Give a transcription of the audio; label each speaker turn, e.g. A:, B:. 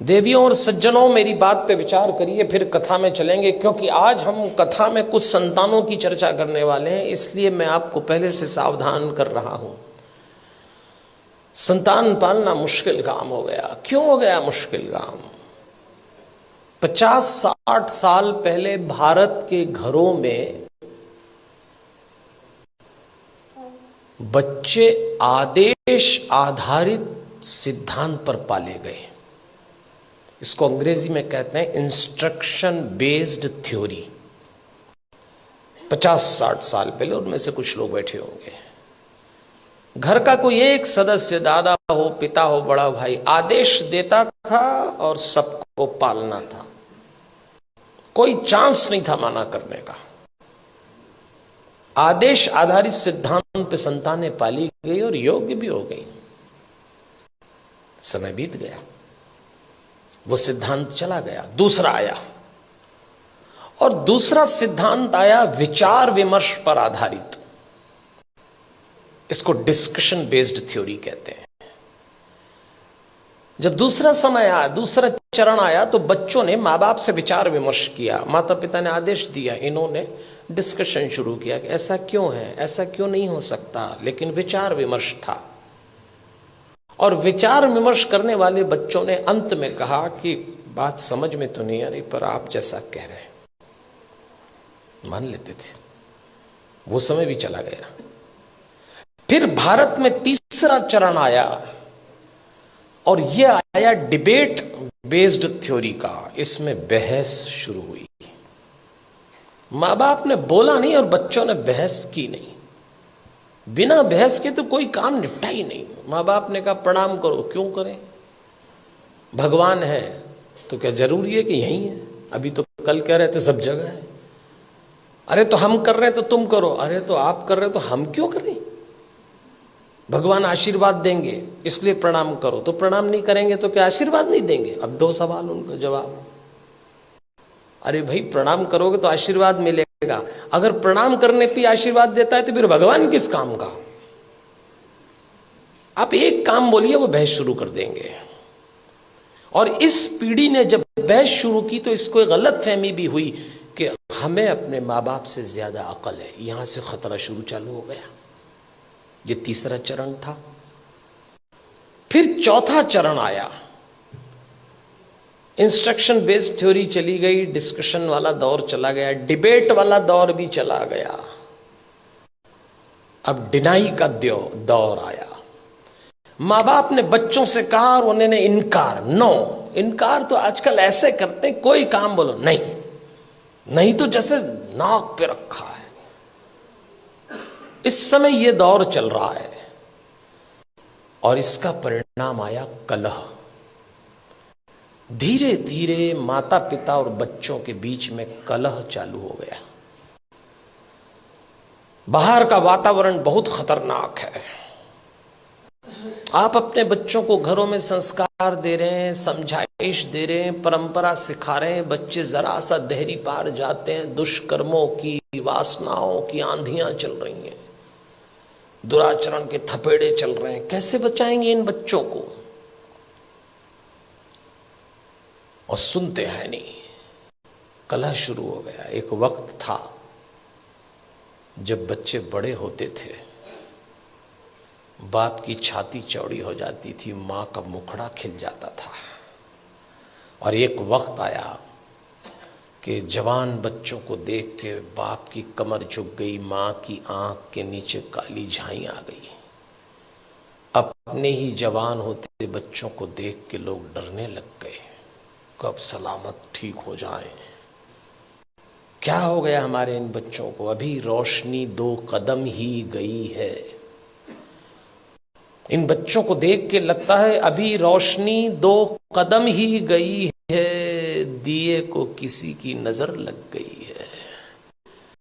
A: देवियों और सज्जनों, मेरी बात पे विचार करिए, फिर कथा में चलेंगे। क्योंकि आज हम कथा में कुछ संतानों की चर्चा करने वाले हैं, इसलिए मैं आपको पहले से सावधान कर रहा हूं। संतान पालना मुश्किल काम हो गया। क्यों हो गया मुश्किल काम? 50-60 साल पहले भारत के घरों में बच्चे आदेश आधारित सिद्धांत पर पाले गए। इसको अंग्रेजी में कहते हैं इंस्ट्रक्शन बेस्ड थ्योरी। 50-60 साल पहले, उनमें से कुछ लोग बैठे होंगे, घर का कोई एक सदस्य, दादा हो, पिता हो, बड़ा भाई, आदेश देता था और सबको पालना था। कोई चांस नहीं था माना करने का। आदेश आधारित सिद्धांत पे संतानें पाली गई और योग्य भी हो गई। समय बीत गया, वो सिद्धांत चला गया, दूसरा आया। और दूसरा सिद्धांत आया विचार विमर्श पर आधारित। इसको डिस्कशन बेस्ड थ्योरी कहते हैं। जब दूसरा समय आया, दूसरा चरण आया, तो बच्चों ने मां बाप से विचार विमर्श किया। माता पिता ने आदेश दिया, इन्होंने डिस्कशन शुरू किया कि ऐसा क्यों है, ऐसा क्यों नहीं हो सकता। लेकिन विचार विमर्श था, और विचार विमर्श करने वाले बच्चों ने अंत में कहा कि बात समझ में तो नहीं आ रही, पर आप जैसा कह रहे हैं मान लेते थे। वो समय भी चला गया। फिर भारत में तीसरा चरण आया, और यह आया डिबेट बेस्ड थ्योरी का। इसमें बहस शुरू हुई। मां बाप ने बोला नहीं और बच्चों ने बहस की नहीं। बिना बहस के तो कोई काम निपटा ही नहीं। मां बाप ने कहा प्रणाम करो, क्यों करें? भगवान है तो क्या जरूरी है कि यही है? अभी तो कल कह रहे थे सब जगह है। अरे तो हम कर रहे हैं तो तुम करो। अरे तो आप कर रहे हो तो हम क्यों करें? भगवान आशीर्वाद देंगे इसलिए प्रणाम करो। तो प्रणाम नहीं करेंगे तो क्या आशीर्वाद नहीं देंगे? अब दो सवाल, उनका जवाब। अरे भाई, प्रणाम करोगे तो आशीर्वाद मिलेगा। अगर प्रणाम करने पे आशीर्वाद देता है तो फिर भगवान किस काम का? आप एक काम बोलिए, वो बहस शुरू कर देंगे। और इस पीढ़ी ने जब बहस शुरू की तो इसको एक गलत फहमी भी हुई कि हमें अपने माँ बाप से ज्यादा अकल है। यहां से खतरा शुरू चालू हो गया। ये तीसरा चरण था। फिर चौथा चरण आया। इंस्ट्रक्शन बेस्ड थ्योरी चली गई, डिस्कशन वाला दौर चला गया, डिबेट वाला दौर भी चला गया। अब डिनाई का दौर आया। मां बाप ने बच्चों से कहा और उन्होंने इनकार। नो, इनकार तो आजकल ऐसे करते हैं, कोई काम बोलो नहीं, नहीं तो जैसे नाक पे रखा है। इस समय यह दौर चल रहा है, और इसका परिणाम आया कलह। धीरे धीरे माता पिता और बच्चों के बीच में कलह चालू हो गया। बाहर का वातावरण बहुत खतरनाक है। आप अपने बच्चों को घरों में संस्कार दे रहे हैं, समझाइश दे रहे हैं, परंपरा सिखा रहे हैं। बच्चे जरा सा देहरी पार जाते हैं, दुष्कर्मों की, वासनाओं की आंधियां चल रही हैं, दुराचरण के थपेड़े चल रहे हैं। कैसे बचाएंगे इन बच्चों को? और सुनते हैं नहीं। कलह शुरू हो गया। एक वक्त था जब बच्चे बड़े होते थे, बाप की छाती चौड़ी हो जाती थी, मां का मुखड़ा खिल जाता था। और एक वक्त आया कि जवान बच्चों को देख के बाप की कमर झुक गई, मां की आंख के नीचे काली झाई आ गई। अपने ही जवान होते बच्चों को देख के लोग डरने लग गए, कब सलामत ठीक हो जाए। क्या हो गया हमारे इन बच्चों को? अभी रोशनी 2 कदम ही गई है। इन बच्चों को देख के लगता है अभी रोशनी 2 कदम ही गई है, दिए को किसी की नजर लग गई है।